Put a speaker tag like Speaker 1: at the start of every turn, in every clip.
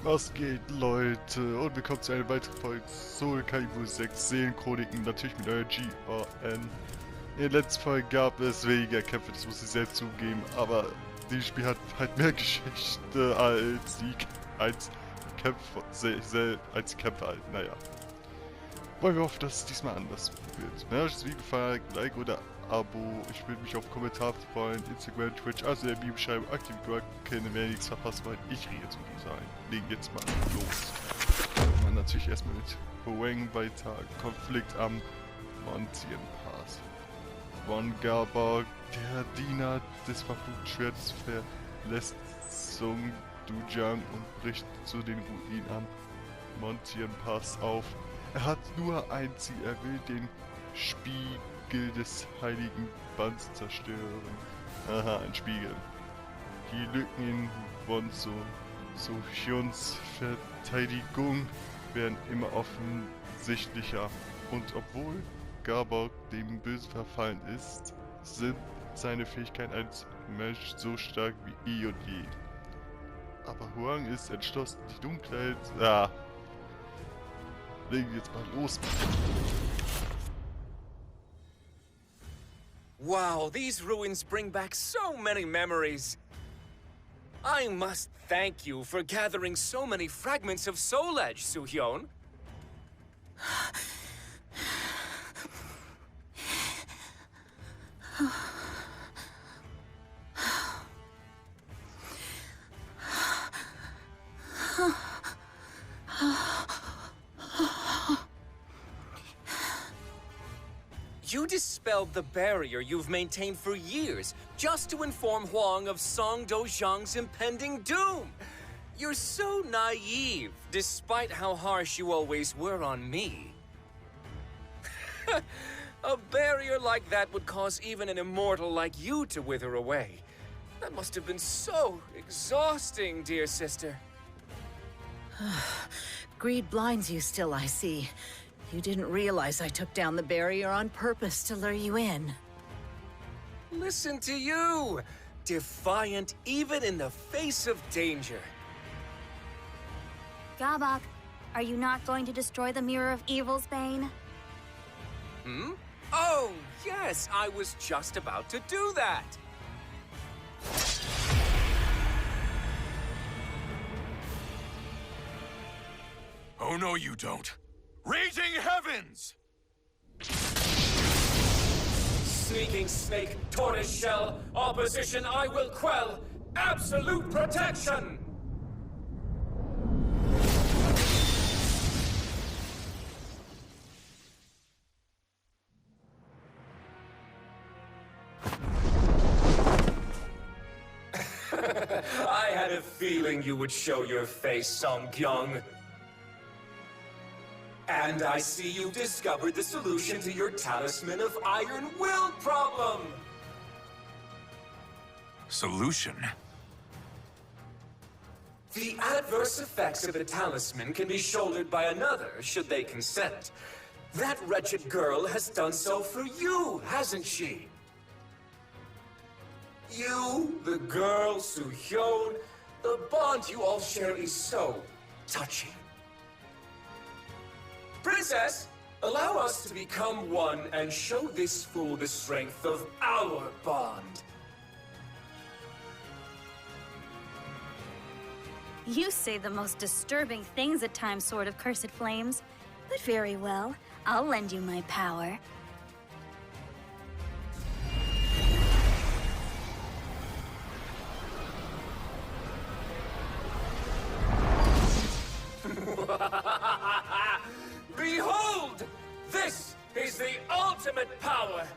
Speaker 1: Was geht, Leute? Und willkommen zu einer weiteren Folge Soulcalibur 6 Seelen-Chroniken, natürlich mit eurer GRN. In der letzten Folge gab es weniger Kämpfe, das muss ich selbst zugeben, aber dieses Spiel hat halt mehr Geschichte als die als Kämpfe halt, naja. Wollen wir hoffen, dass es diesmal anders wird. Wenn euch das Video gefallen hat, Like oder Abo. Ich würde mich auf Kommentare freuen, Instagram, Twitch, also in der Bibelschreiben, aktiv glöckchen, wenn ihr nichts verpasst wollt. Ich rede jetzt um sein. Legen jetzt mal los. Man natürlich erstmal mit Huang weiter. Konflikt am Montien-Pass. Von Gabor, der Diener des verfluchten Schwertes, verlässt Sung Dujang und bricht zu den Ruinen am Montien-Pass auf. Er hat nur ein Ziel, er will den Spiegel des heiligen Bands zerstören. Aha, ein Spiegel. Die Lücken in Sohyuns Verteidigung werden immer offensichtlicher. Und obwohl Gabor dem Bösen verfallen ist, sind seine Fähigkeiten als Mensch so stark wie eh und je. Aber Huang ist entschlossen, die Dunkelheit... Legen wir jetzt mal los.
Speaker 2: Wow, these ruins bring back so many memories. I must thank you for gathering so many fragments of Soul Edge, Soo-hyun. You dispelled the barrier you've maintained for years, just to inform Huang of Song Dozhang's impending doom. You're so naive, despite how harsh you always were on me. A barrier like that would cause even an immortal like you to wither away. That must have been so exhausting, dear sister.
Speaker 3: Greed blinds you still, I see. You didn't realize I took down the barrier on purpose to lure you in.
Speaker 2: Listen to you! Defiant even in the face of danger.
Speaker 4: Gabak, are you not going to destroy the Mirror of Evil's Bane?
Speaker 2: Hmm? Oh, yes, I was just about to do that!
Speaker 5: Oh no, you don't. Raging heavens!
Speaker 2: Sneaking snake, tortoise shell, opposition I will quell! Absolute protection! I had a feeling you would show your face, Song-kyung. And I see you've discovered the solution to your Talisman of Iron Will problem!
Speaker 5: Solution?
Speaker 2: The adverse effects of a talisman can be shouldered by another, should they consent. That wretched girl has done so for you, hasn't she? You, the girl, Soo-hyun, the bond you all share is so touching. Princess, allow us to become one and show this fool the strength of our bond.
Speaker 4: You say the most disturbing things at times, Sword of Cursed Flames. But very well, I'll lend you my power.
Speaker 2: Behold! This is the ultimate power!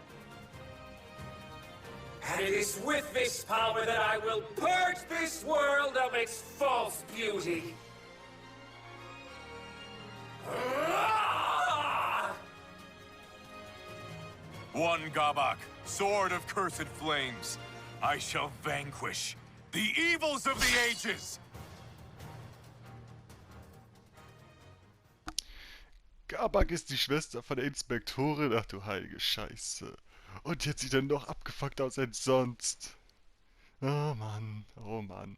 Speaker 2: And it is with this power that I will purge this world of its false beauty!
Speaker 5: One Gabak, sword of cursed flames. I shall vanquish the evils of the ages!
Speaker 1: Gabak ist die Schwester von der Inspektorin. Ach du heilige Scheiße. Und jetzt sieht er noch abgefuckt aus als sonst. Oh Mann, oh Mann.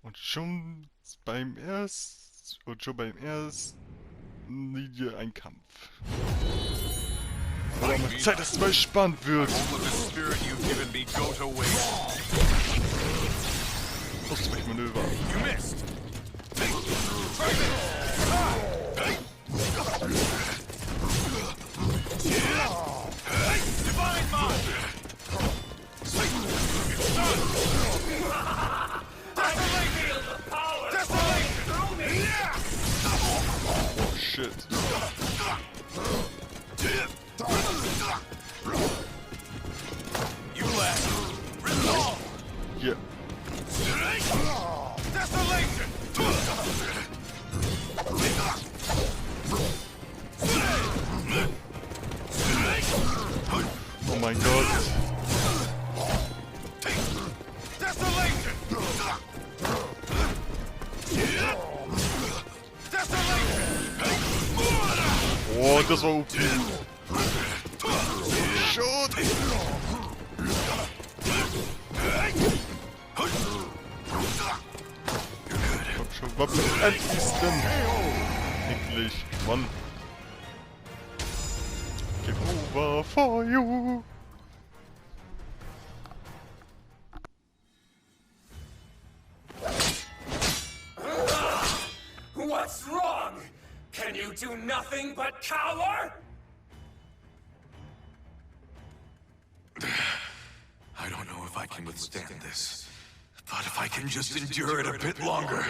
Speaker 1: Und schon beim ersten Linie ein Kampf. Verdammt, Zeit, dass es mal spannend wird. Ausweichmanöver. Oh shit.
Speaker 5: You left. Resolve.
Speaker 1: Yeah.
Speaker 5: Desolation.
Speaker 1: Oh mein Gott.
Speaker 5: Desolation.
Speaker 1: Oh, das war OP. Shoot! Komm schon, Wappen, endlich denn! Endlich, Mann. Game over for you!
Speaker 2: What's wrong? Can you do nothing but cower?
Speaker 5: I don't know if I can withstand this, but if I can just endure it a bit longer.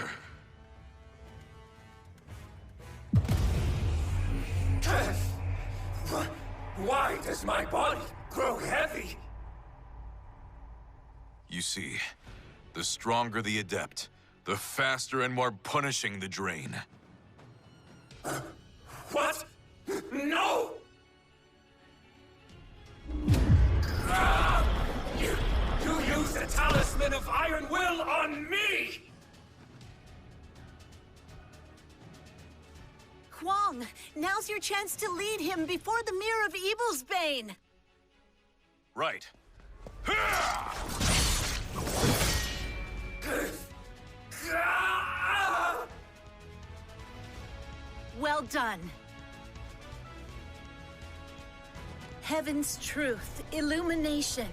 Speaker 2: Why does my body grow heavy?
Speaker 5: You see, the stronger the adept, the faster and more punishing the drain.
Speaker 2: What? No! You used the talisman of Iron Will on me!
Speaker 3: Huang, now's your chance to lead him before the Mirror of Evil's Bane.
Speaker 5: Right.
Speaker 3: Well done. Heaven's truth, illumination,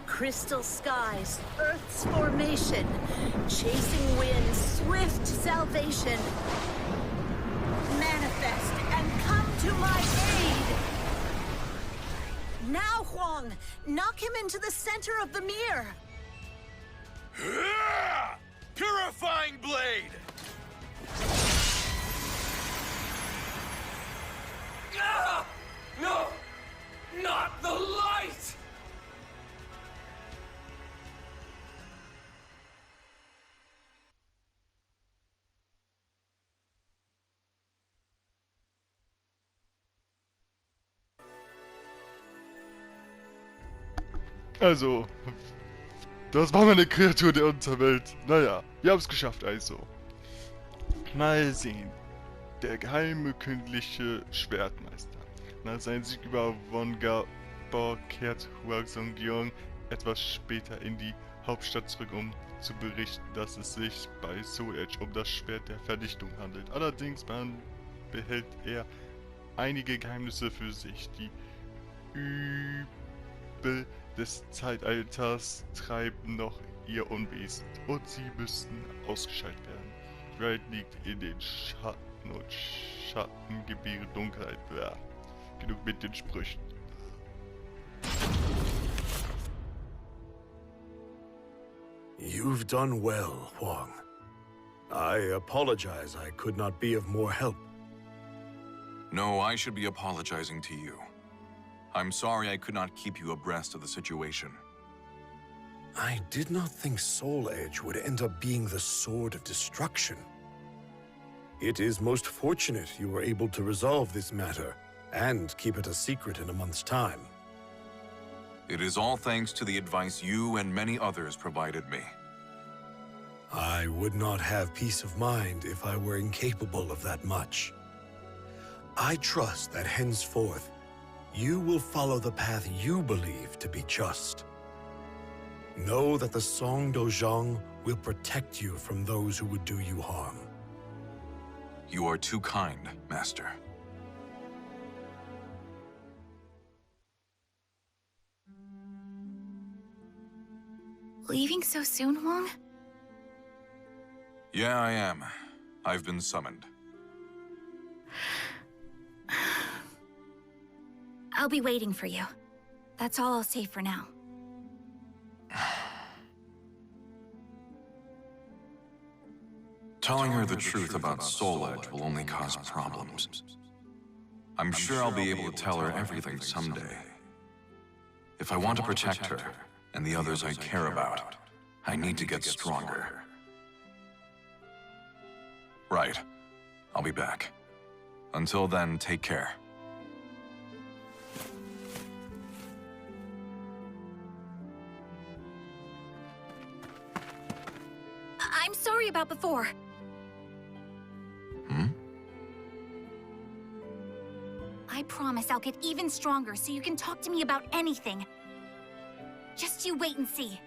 Speaker 3: crystal skies, earth's formation, chasing winds, swift salvation. Manifest and come to my aid. Now, Huang, knock him into the center of the mirror.
Speaker 5: Purifying blade!
Speaker 2: No! Not the light!
Speaker 1: Also, das war meine Kreatur der Unterwelt. Naja, wir haben es geschafft also. Mal sehen. Der geheime königliche Schwertmeister. Nach seinem Sieg über Wongabo kehrt Huang Songyong etwas später in die Hauptstadt zurück, um zu berichten, dass es sich bei Soul Edge um das Schwert der Vernichtung handelt. Allerdings behält er einige Geheimnisse für sich. Die Übel des Zeitalters treiben noch ihr Unwesen und sie müssten ausgeschaltet werden. Die Welt liegt in den Schatten und Schatten gebären Dunkelheit. Ja. Genug mit den Sprüchen.
Speaker 6: You've done well, Huang. I apologize I could not be of more help.
Speaker 5: No, I should be apologizing to you. I'm sorry I could not keep you abreast of the situation.
Speaker 6: I did not think Soul Edge would end up being the sword of destruction. It is most fortunate you were able to resolve this matter and keep it a secret in a month's time.
Speaker 5: It is all thanks to the advice you and many others provided me.
Speaker 6: I would not have peace of mind if I were incapable of that much. I trust that henceforth, you will follow the path you believe to be just. Know that the Song Dojang will protect you from those who would do you harm.
Speaker 5: You are too kind, Master.
Speaker 4: Leaving so soon, Huang?
Speaker 5: Yeah, I am. I've been summoned.
Speaker 4: I'll be waiting for you. That's all I'll say for now.
Speaker 5: Telling her the truth about Soul Edge will only cause problems. I'm sure I'll be able to tell her everything someday. If I want to protect her and the others I care about, I need to get stronger. Right. I'll be back. Until then, take care.
Speaker 4: I'm sorry about before. I promise I'll get even stronger so you can talk to me about anything. Just you wait and see.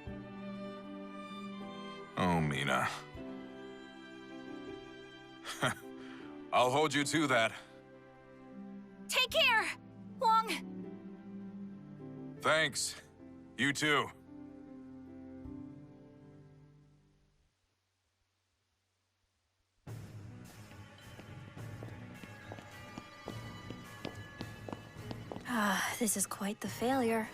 Speaker 5: Oh, Mina. I'll hold you to that.
Speaker 4: Take care, Huang.
Speaker 5: Thanks. You too.
Speaker 4: This is quite the failure.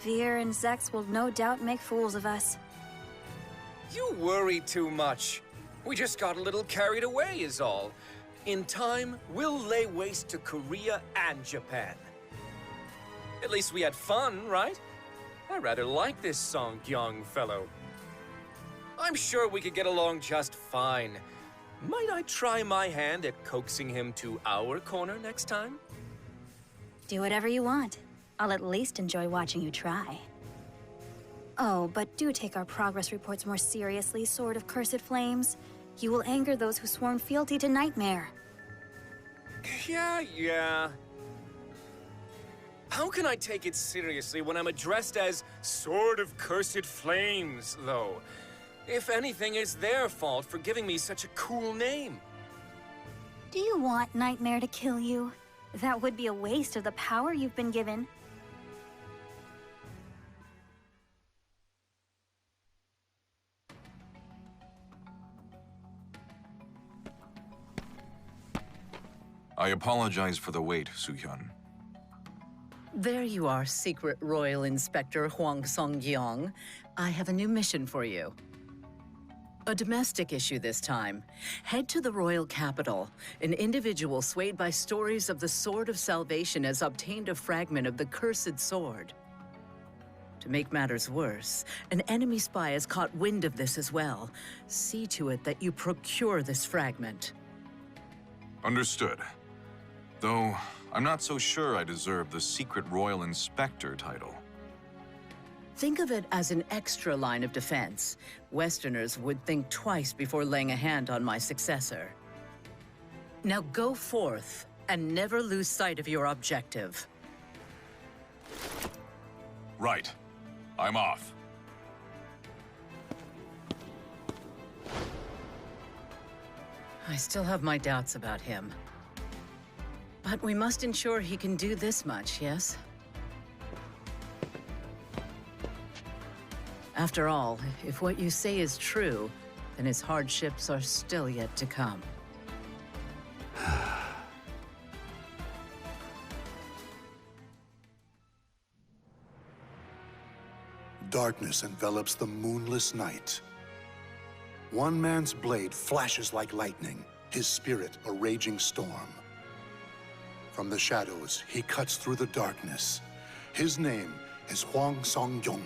Speaker 4: Veer and Zex will no doubt make fools of us.
Speaker 2: You worry too much. We just got a little carried away is all. In time, we'll lay waste to Korea and Japan. At least we had fun, right? I rather like this Song-Kyung fellow. I'm sure we could get along just fine. Might I try my hand at coaxing him to our corner next time?
Speaker 4: Do whatever you want. I'll at least enjoy watching you try. Oh, but do take our progress reports more seriously, Sword of Cursed Flames. You will anger those who sworn fealty to Nightmare.
Speaker 2: Yeah. How can I take it seriously when I'm addressed as Sword of Cursed Flames, though? If anything, it's their fault for giving me such a cool name.
Speaker 4: Do you want Nightmare to kill you? That would be a waste of the power you've been given.
Speaker 5: I apologize for the wait, Soo-hyun.
Speaker 3: There you are, Secret Royal Inspector Hwang Song-gyong. I have a new mission for you. A domestic issue this time. Head to the royal capital. An individual swayed by stories of the Sword of Salvation has obtained a fragment of the cursed sword. To make matters worse, an enemy spy has caught wind of this as well. See to it that you procure this fragment.
Speaker 5: Understood. Though, I'm not so sure I deserve the Secret Royal Inspector title.
Speaker 3: Think of it as an extra line of defense. Westerners would think twice before laying a hand on my successor. Now go forth and never lose sight of your objective.
Speaker 5: Right. I'm off.
Speaker 3: I still have my doubts about him. But we must ensure he can do this much, yes? After all, if what you say is true, then his hardships are still yet to come.
Speaker 6: Darkness envelops the moonless night. One man's blade flashes like lightning, his spirit a raging storm. From the shadows, he cuts through the darkness. His name is Hwang Song-gyong.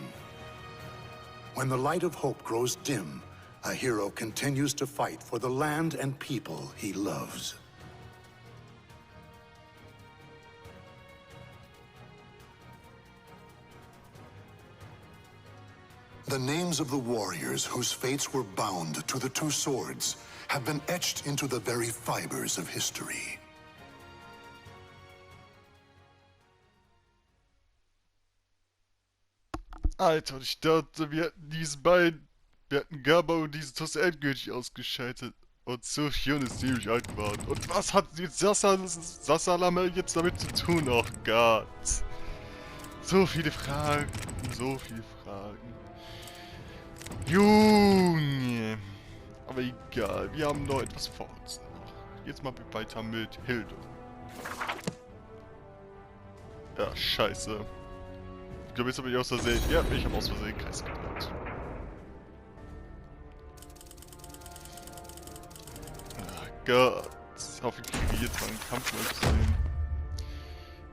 Speaker 6: When the light of hope grows dim, a hero continues to fight for the land and people he loves. The names of the warriors whose fates were bound to the two swords have been etched into the very fibers of history.
Speaker 1: Alter, ich dachte, wir hätten diesen beiden Wir hatten Gabo und diese Tasse endgültig ausgeschaltet. Und Soulchyun ist ziemlich alt geworden. Und was hat jetzt Sassalame jetzt damit zu tun? Oh Gott. So viele Fragen. So viele Fragen. Junge. Aber egal, wir haben noch etwas vor uns. Jetzt mal weiter mit Hilde. Ja, scheiße. Ich glaube, jetzt habe ich aus Versehen... Ja, ich habe aus Versehen Kreis gedrückt. Gott, hoffentlich kriege ich jetzt mal einen Kampf mal zu sehen.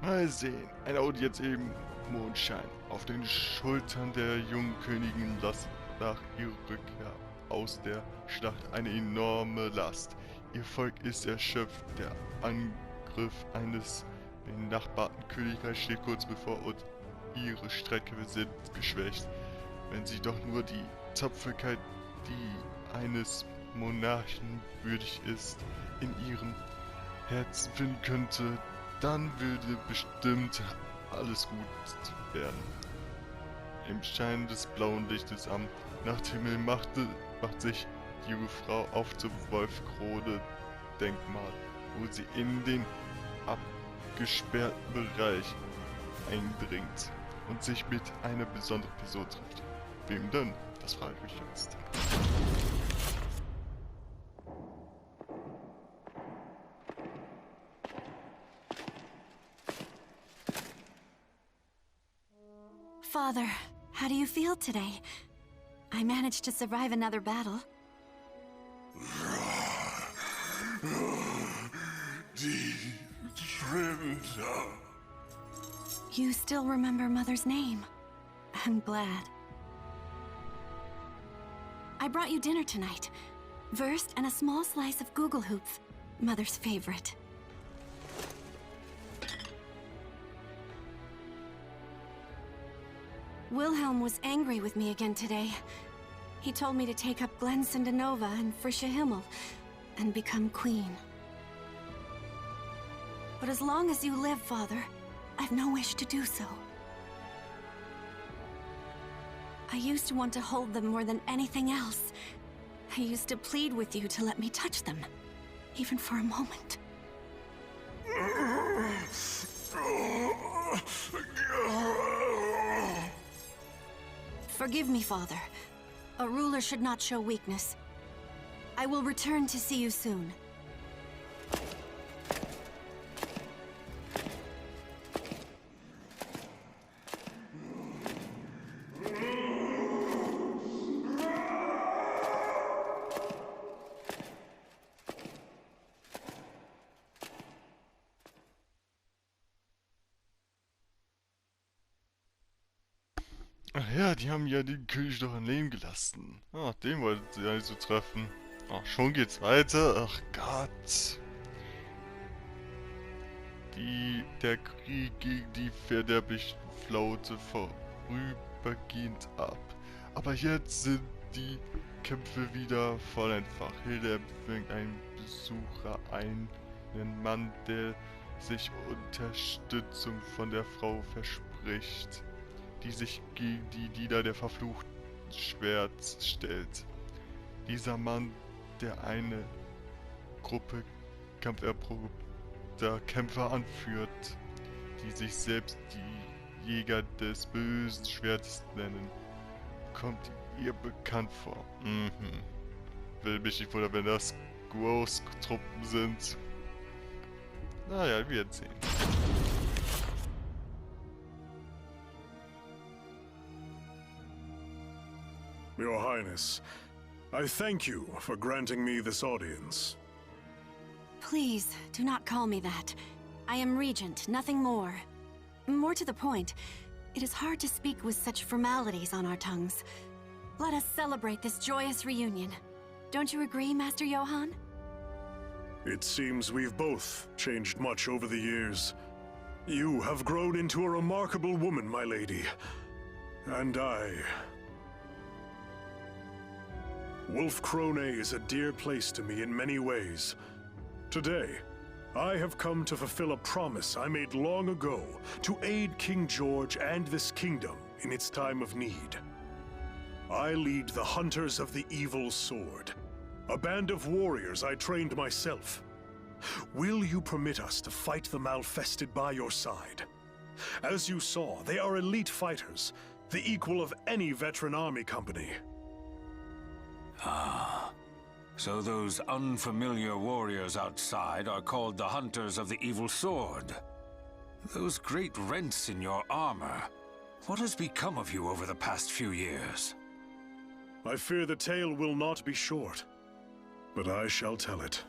Speaker 1: Mal sehen. Eine Audienz im Mondschein. Auf den Schultern der jungen Königin lasst nach ihrer Rückkehr aus der Schlacht eine enorme Last. Ihr Volk ist erschöpft. Der Angriff eines benachbarten Königreichs steht kurz bevor und ihre Streitkämpfe sind geschwächt. Wenn sie doch nur die Tapferkeit, die eines Monarchen würdig ist, in ihrem Herzen finden könnte, dann würde bestimmt alles gut werden. Im Schein des blauen Lichtes am Nachthimmel macht sich die junge Frau auf zum Wolfkrone-Denkmal, wo sie in den abgesperrten Bereich eindringt und sich mit einer besonderen Person trifft. Wem denn? Das frage ich mich jetzt.
Speaker 7: Father, how do you feel today? I managed to survive another battle.
Speaker 6: Die Trinde.
Speaker 7: You still remember Mother's name. I'm glad. I brought you dinner tonight. Wurst and a small slice of Gugelhupf, Mother's favorite. Wilhelm was angry with me again today. He told me to take up Glensindanova and Frische Himmel and become queen. But as long as you live, Father, I've no wish to do so. I used to want to hold them more than anything else. I used to plead with you to let me touch them, even for a moment. Forgive me, Father. A ruler should not show weakness. I will return to see you soon.
Speaker 1: Ach ja, die haben ja den König doch am Leben gelassen. Ah, den wollten sie ja nicht so treffen. Ach, schon geht's weiter. Ach Gott. Der Krieg gegen die verderbliche Flaute vorübergehend ab. Aber jetzt sind die Kämpfe wieder voll einfach. Hilde empfängt einen Besucher ein. Einen Mann, der sich Unterstützung von der Frau verspricht, die sich gegen die Diener der verfluchten Schwerts stellt. Dieser Mann, der eine Gruppe kampferprobter Kämpfer anführt, die sich selbst die Jäger des bösen Schwertes nennen, kommt ihr bekannt vor. Will mich nicht wundern, wenn das Großtruppen sind. Naja, wir werden sehen.
Speaker 6: Your Highness, I thank you for granting me this audience.
Speaker 7: Please, do not call me that. I am Regent, nothing more. More to the point, it is hard to speak with such formalities on our tongues. Let us celebrate this joyous reunion. Don't you agree, Master Johann?
Speaker 6: It seems we've both changed much over the years. You have grown into a remarkable woman, my lady. And Wolf-Krone is a dear place to me in many ways. Today, I have come to fulfill a promise I made long ago to aid King George and this kingdom in its time of need.
Speaker 8: I lead the Hunters of the Evil Sword, a band of warriors I trained myself. Will you permit us to fight the Malfested by your side? As you saw, they are elite fighters, the equal of any veteran army company.
Speaker 9: Ah. So those unfamiliar warriors outside are called the Hunters of the Evil Sword. Those great rents in your armor. What has become of you over the past few years?
Speaker 8: I fear the tale will not be short, but I shall tell it.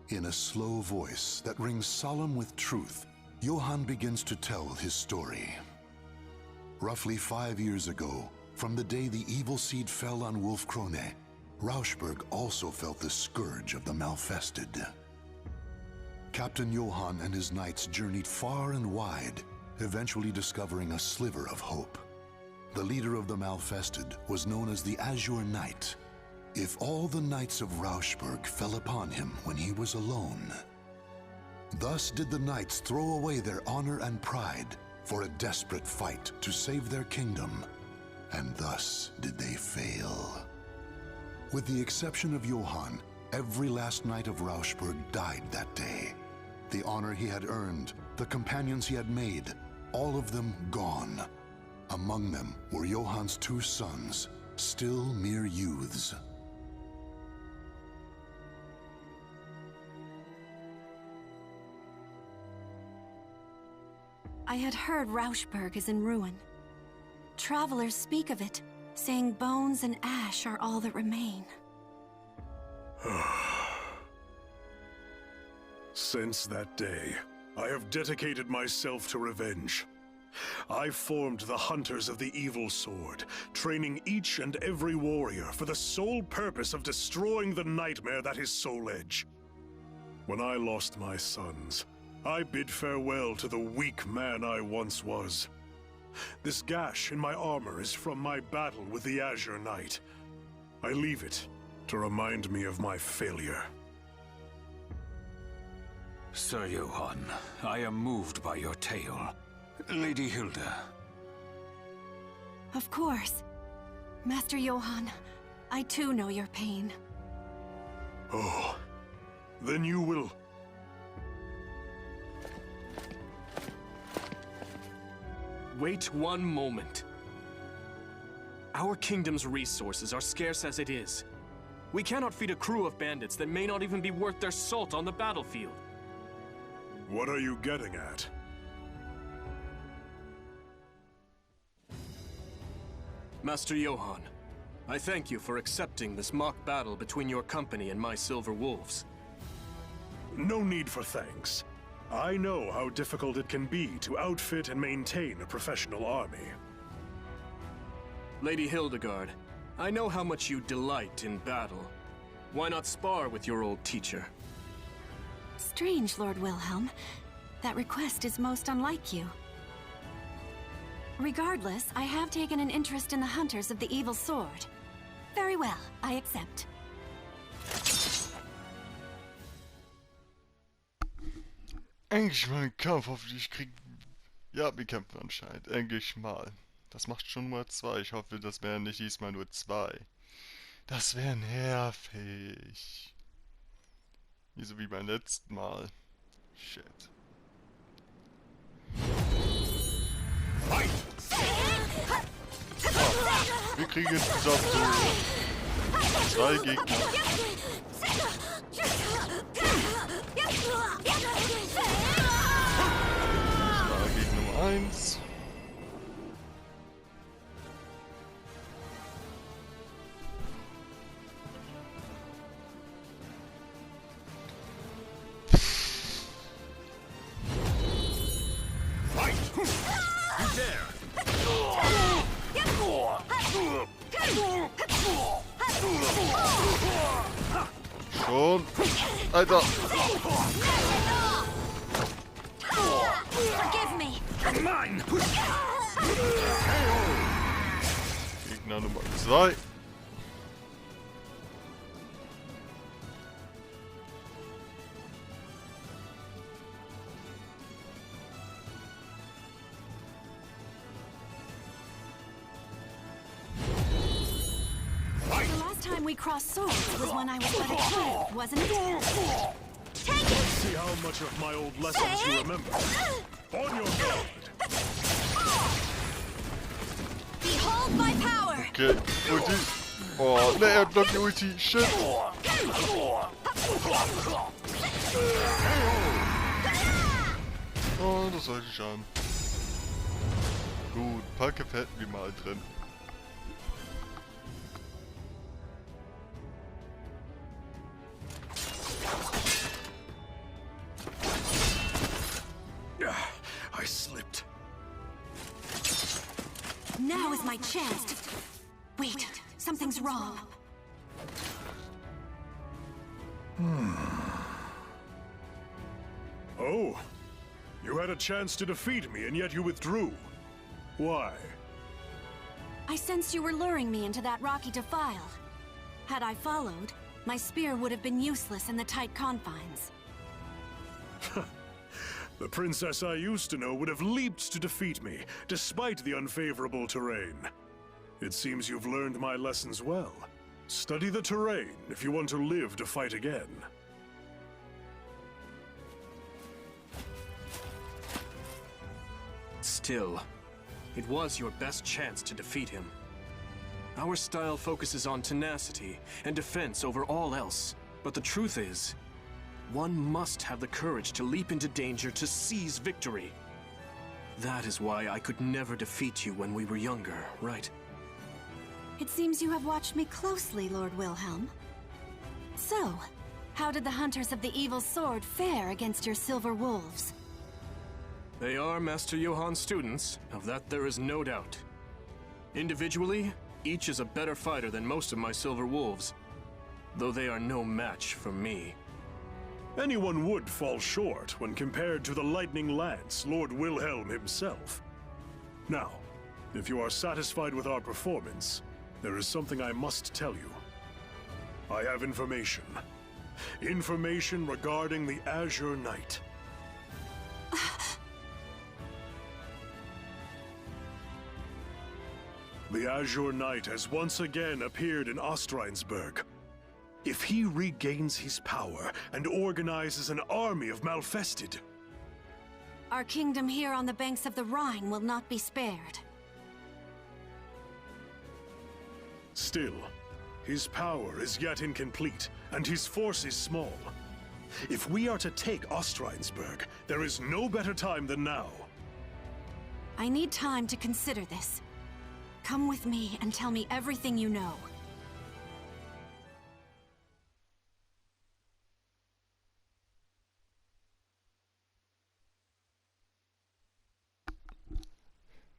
Speaker 10: In a slow voice that rings solemn with truth, Johann begins to tell his story. Roughly 5 years ago, from the day the evil seed fell on Wolf-Krone, Rauschberg also felt the scourge of the Malfested. Captain Johann and his knights journeyed far and wide, eventually discovering a sliver of hope. The leader of the Malfested was known as the Azure Knight. If all the knights of Rauschberg fell upon him when he was alone. Thus did the knights throw away their honor and pride for a desperate fight to save their kingdom, and thus did they fail. With the exception of Johann, every last knight of Rauschberg died that day. The honor he had earned, the companions he had made, all of them gone. Among them were Johann's 2 sons, still mere youths.
Speaker 7: I had heard Rauschberg is in ruin. Travelers speak of it, saying bones and ash are all that remain.
Speaker 8: Since that day, I have dedicated myself to revenge. I formed the Hunters of the Evil Sword, training each and every warrior for the sole purpose of destroying the nightmare that is Soul Edge. When I lost my sons, I bid farewell to the weak man I once was. This gash in my armor is from my battle with the Azure Knight. I leave it to remind me of my failure.
Speaker 9: Sir Johann, I am moved by your tale. Lady Hilda.
Speaker 7: Of course. Master Johann, I too know your pain.
Speaker 8: Oh, then you will...
Speaker 11: Wait one moment. Our kingdom's resources are scarce as it is. We cannot feed a crew of bandits that may not even be worth their salt on the battlefield.
Speaker 8: What are you getting at?
Speaker 11: Master Johann, I thank you for accepting this mock battle between your company and my Silver Wolves.
Speaker 8: No need for thanks. I know how difficult it can be to outfit and maintain a professional army.
Speaker 11: Lady Hildegard, I know how much you delight in battle. Why not spar with your old teacher?
Speaker 7: Strange, Lord Wilhelm. That request is most unlike you. Regardless, I have taken an interest in the Hunters of the Evil Sword. Very well, I accept.
Speaker 1: Endlich mal einen Kampf, hoffentlich Ja, wir kämpfen anscheinend. Endlich mal. Das macht schon nur 2. Ich hoffe, das wären nicht diesmal nur 2. Das wäre nervig. Nicht so wie beim letzten Mal. Shit. Oh, wir kriegen insgesamt so 2 Gegner. Das war Gegner Nummer 1. Schon. Alter.
Speaker 4: Forgive me.
Speaker 1: Gegner Nummer 2.
Speaker 7: time we crossed swords was when I was but a child, wasn't it?
Speaker 8: Take it! Let's see how much of my old lessons you remember. On your guard!
Speaker 7: Behold my power!
Speaker 1: Okay, Ulti. Oh, ne, er blockt die Ulti. Shit. Oh, das sollte ich haben. Gut, ein paar Köpfe hätten wir mal drin.
Speaker 8: I slipped.
Speaker 7: Now is my chance. Wait, something's wrong.
Speaker 8: Oh, you had a chance to defeat me, and yet you withdrew. Why?
Speaker 7: I sensed you were luring me into that rocky defile. Had I followed, my spear would have been useless in the tight confines.
Speaker 8: The princess I used to know would have leaped to defeat me, despite the unfavorable terrain. It seems you've learned my lessons well. Study the terrain if you want to live to fight again.
Speaker 11: Still, it was your best chance to defeat him. Our style focuses on tenacity and defense over all else. But the truth is, one must have the courage to leap into danger to seize victory. That is why I could never defeat you when we were younger, right?
Speaker 7: It seems you have watched me closely, Lord Wilhelm. So, how did the Hunters of the Evil Sword fare against your Silver Wolves?
Speaker 11: They are Master Johann's students, of that there is no doubt. Individually, each is a better fighter than most of my Silver Wolves, though they are no match for me.
Speaker 8: Anyone would fall short when compared to the Lightning Lance, Lord Wilhelm himself. Now, if you are satisfied with our performance, there is something I must tell you. I have information. Information regarding the Azure Knight. The Azure Knight has once again appeared in Ostrheinsburg. If he regains his power and organizes an army of Malfested...
Speaker 7: Our kingdom here on the banks of the Rhine will not be spared.
Speaker 8: Still, his power is yet incomplete, and his force is small. If we are to take Ostrheinsburg, there is no better time than now.
Speaker 7: I need time to consider this. Come with me and tell me everything you know.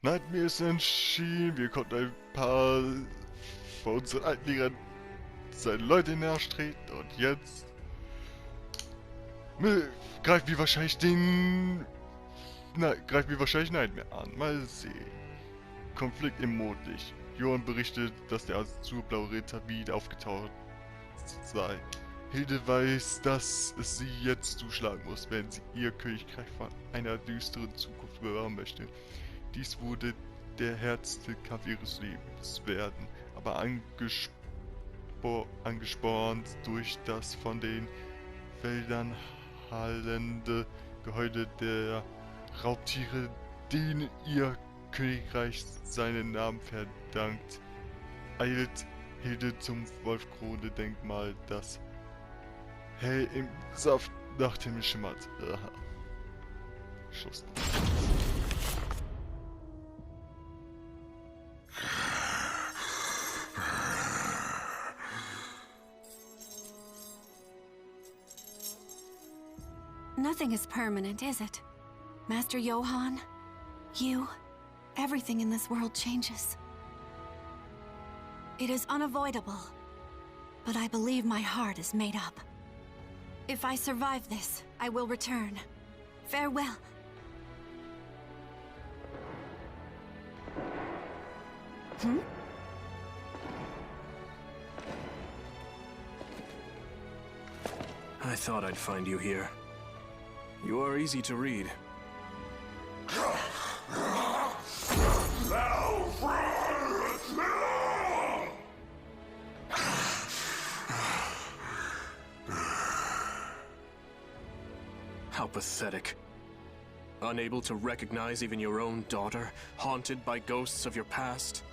Speaker 1: Nightmare ist entschieden, wir konnten ein paar von unseren Altliegern seine Leute in den Arsch treten und jetzt greifen wir wahrscheinlich Nightmare an. Mal sehen. Konflikt im Mondlicht. Johann berichtet, dass der azurblaue Ritter wieder aufgetaucht sei. Hilde weiß, dass es sie jetzt zuschlagen muss, wenn sie ihr Königreich von einer düsteren Zukunft bewahren möchte. Dies würde der härteste Kampf ihres Lebens werden, aber angespornt durch das von den Wäldern hallende Geheule der Raubtiere, denen ihr Königreich seinen Namen verdankt, eilt Hilde zum Wolfkrone-Denkmal, das hell im Saft nach dem schimmert. Aha. Schuss.
Speaker 7: Nothing is permanent, is it? Master Johann, you, everything in this world changes. It is unavoidable, but I believe my heart is made up. If I survive this, I will return. Farewell.
Speaker 11: I thought I'd find you here. You are easy to read. How pathetic. Unable to recognize even your own daughter, haunted by ghosts of your past.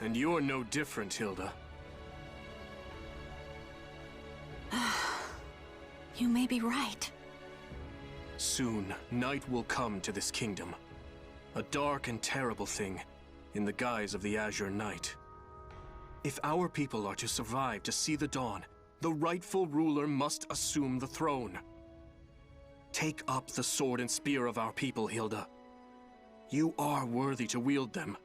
Speaker 11: And you're no different, Hilda.
Speaker 7: You may be right.
Speaker 11: Soon, night will come to this kingdom. A dark and terrible thing, in the guise of the Azure Knight. If our people are to survive to see the dawn, the rightful ruler must assume the throne. Take up the sword and spear of our people, Hilda. You are worthy to wield them.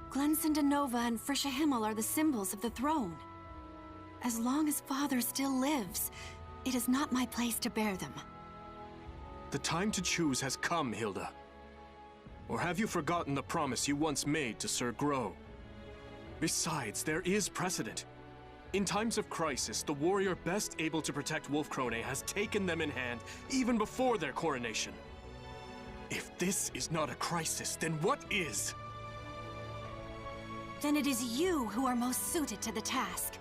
Speaker 7: Glensindanova and Frisha Himmel are the symbols of the throne. As long as Father still lives, it is not my place to bear them.
Speaker 11: The time to choose has come, Hilda. Or have you forgotten the promise you once made to Sir Grow? Besides, there is precedent. In times of crisis, the warrior best able to protect Wolf-Krone has taken them in hand even before their coronation. If this is not a crisis, then what is?
Speaker 7: Then it is you who are most suited to the task.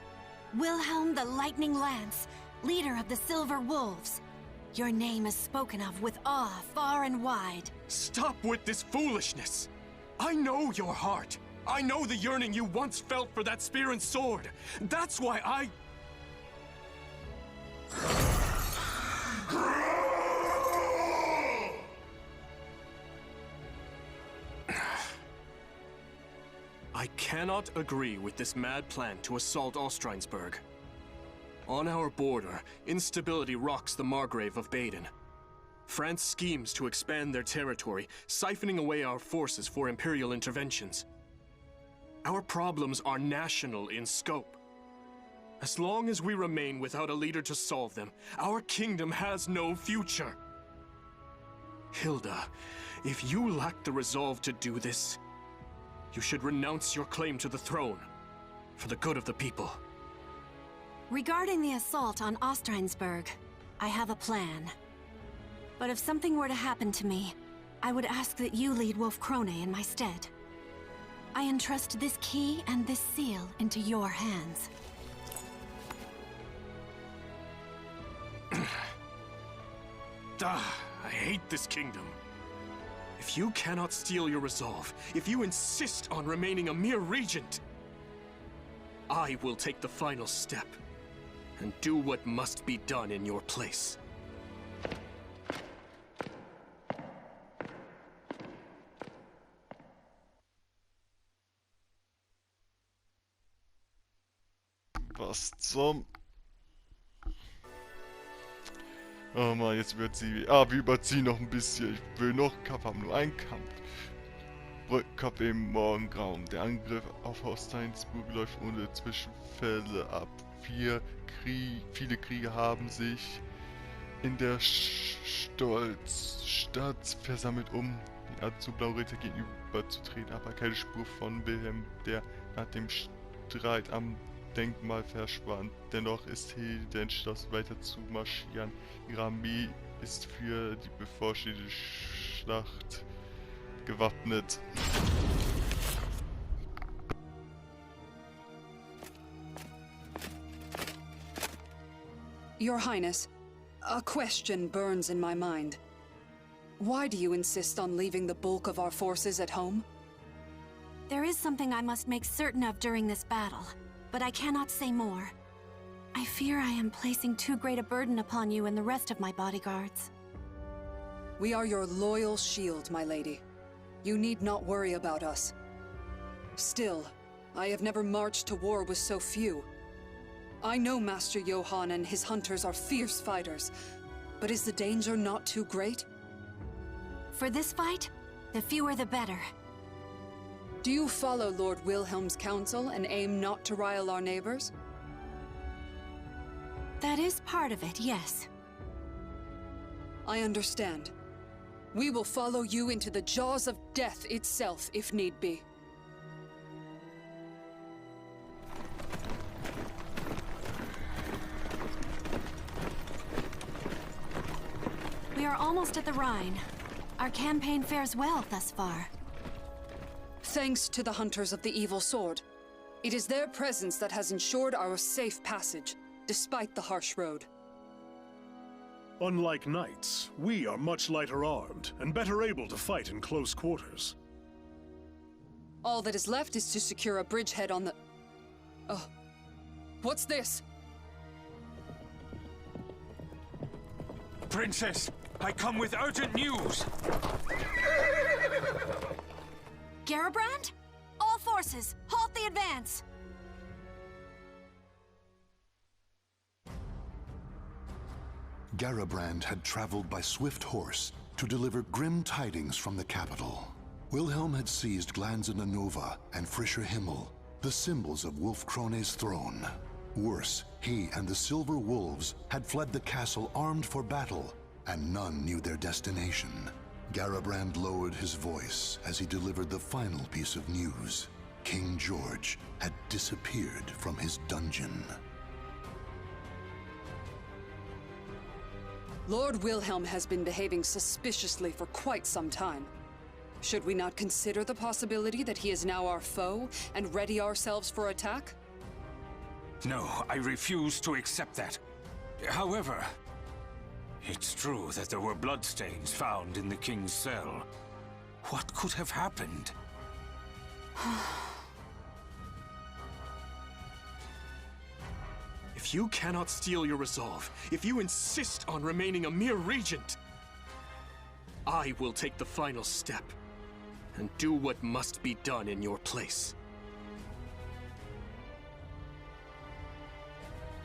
Speaker 7: Wilhelm the Lightning Lance, leader of the Silver Wolves. Your name is spoken of with awe far and wide.
Speaker 11: Stop with this foolishness! I know your heart. I know the yearning you once felt for that spear and sword. That's why I cannot agree with this mad plan to assault Ostreinsburg. On our border, instability rocks the Margrave of Baden. France schemes to expand their territory, siphoning away our forces for imperial interventions. Our problems are national in scope. As long as we remain without a leader to solve them, our kingdom has no future. Hilda, if you lack the resolve to do this, you should renounce your claim to the throne, for the good of the people.
Speaker 7: Regarding the assault on Ostreinsburg, I have a plan. But if something were to happen to me, I would ask that you lead Wolf-Krone in my stead. I entrust this key and this seal into your hands.
Speaker 11: I hate this kingdom. If you cannot steal your resolve, if you insist on remaining a mere regent, I will take the final step and do what must be done in your place.
Speaker 1: Was zum... Oh Mann, jetzt wird sie... Ah, wir überziehen noch ein bisschen. Ich will noch Kampf haben, nur einen Kampf. Brückenkopf im Morgengrauen. Der Angriff auf Ostreinsburg läuft ohne Zwischenfälle ab. Viele Kriege haben sich in der Stadt versammelt, um zu Blauritter gegenüberzutreten, aber keine Spur von Wilhelm, der nach dem Streit am Denkmal verschwand. Dennoch ist Hilde entschlossen, weiter zu marschieren. Ihre Armee ist für die bevorstehende Schlacht gewappnet.
Speaker 12: Your Highness, a question burns in my mind. Why do you insist on leaving the bulk of our forces at home?
Speaker 7: There is something I must make certain of during this battle, but I cannot say more. I fear I am placing too great a burden upon you and the rest of my bodyguards.
Speaker 12: We are your loyal shield, my lady. You need not worry about us. Still, I have never marched to war with so few. I know Master Johann and his hunters are fierce fighters, but is the danger not too great?
Speaker 7: For this fight, the fewer the better.
Speaker 12: Do you follow Lord Wilhelm's counsel and aim not to rile our neighbors?
Speaker 7: That is part of it, yes.
Speaker 12: I understand. We will follow you into the jaws of death itself, if need be.
Speaker 7: We are almost at the Rhine. Our campaign fares well thus far.
Speaker 12: Thanks to the Hunters of the Evil Sword. It is their presence that has ensured our safe passage, despite the harsh road.
Speaker 8: Unlike knights, we are much lighter armed and better able to fight in close quarters.
Speaker 12: All that is left is to secure a bridgehead on the... Oh. What's this?
Speaker 9: Princess, I come with urgent news!
Speaker 7: Garabrand? All forces, halt the advance!
Speaker 10: Garabrand had traveled by swift horse to deliver grim tidings from the capital. Wilhelm had seized Glanzenanova and Frischer Himmel, the symbols of Wolf Krone's throne. Worse, he and the Silver Wolves had fled the castle armed for battle, and none knew their destination. Garabrand lowered his voice as he delivered the final piece of news. King George had disappeared from his dungeon.
Speaker 12: Lord Wilhelm has been behaving suspiciously for quite some time. Should we not consider the possibility that he is now our foe and ready ourselves for attack?
Speaker 9: No, I refuse to accept that. However, it's true that there were bloodstains found in the king's cell. What could have happened?
Speaker 11: If you cannot steel your resolve, if you insist on remaining a mere regent, I will take the final step and do what must be done in your place.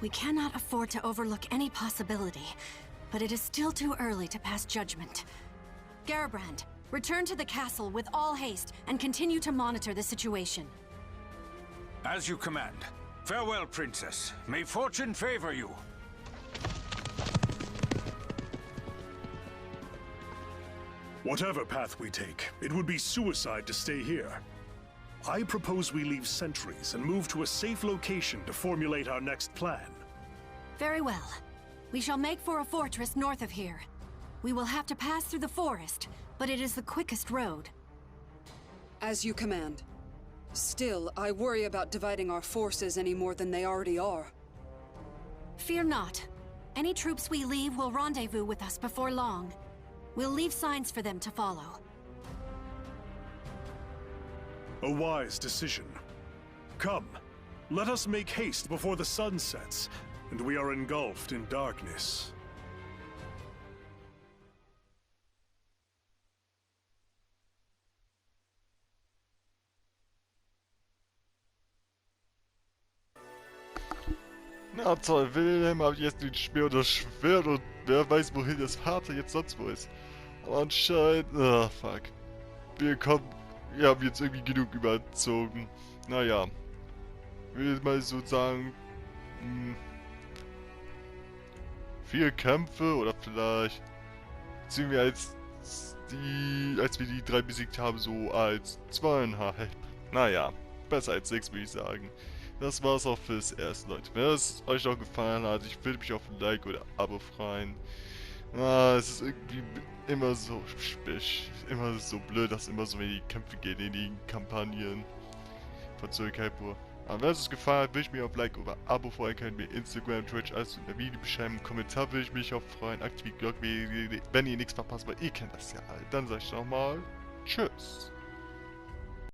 Speaker 7: We cannot afford to overlook any possibility, but it is still too early to pass judgment. Garabrand, return to the castle with all haste and continue to monitor the situation.
Speaker 9: As you command. Farewell, Princess. May fortune favor you.
Speaker 8: Whatever path we take, it would be suicide to stay here. I propose we leave sentries and move to a safe location to formulate our next plan.
Speaker 7: Very well. We shall make for a fortress north of here. We will have to pass through the forest, but it is the quickest road.
Speaker 12: As you command. Still, I worry about dividing our forces any more than they already are.
Speaker 7: Fear not. Any troops we leave will rendezvous with us before long. We'll leave signs for them to follow.
Speaker 8: A wise decision. Come, let us make haste before the sun sets, and we are engulfed in darkness.
Speaker 1: Na toll, Wilhelm hat jetzt den Speer und das Schwert und wer weiß, wohin das Vater jetzt sonst wo ist. Aber anscheinend... Ah, fuck. Wir haben jetzt irgendwie genug überzogen. Naja. Ich will mal so sagen... 4 Kämpfe oder vielleicht... ziehen wir als wir die 3 besiegt haben, so als 2,5. Naja, besser als 6 würde ich sagen. Das war's auch fürs erste, Leute. Wenn es euch auch gefallen hat, ich würde mich auf ein Like oder Abo freuen. Es ist irgendwie immer so immer so blöd, dass immer so wenig Kämpfe gehen in den Kampagnen von Soulcalibur. Aber wenn es euch gefallen hat, würde ich mich auf Like oder Abo freuen. Könnt ihr mir Instagram, Twitch, alles in der Videobeschreibung, Kommentar würde ich mich auch freuen. Aktiviert die Glocke, wenn ihr nichts verpasst, weil ihr kennt das ja halt. Dann sag ich nochmal Tschüss.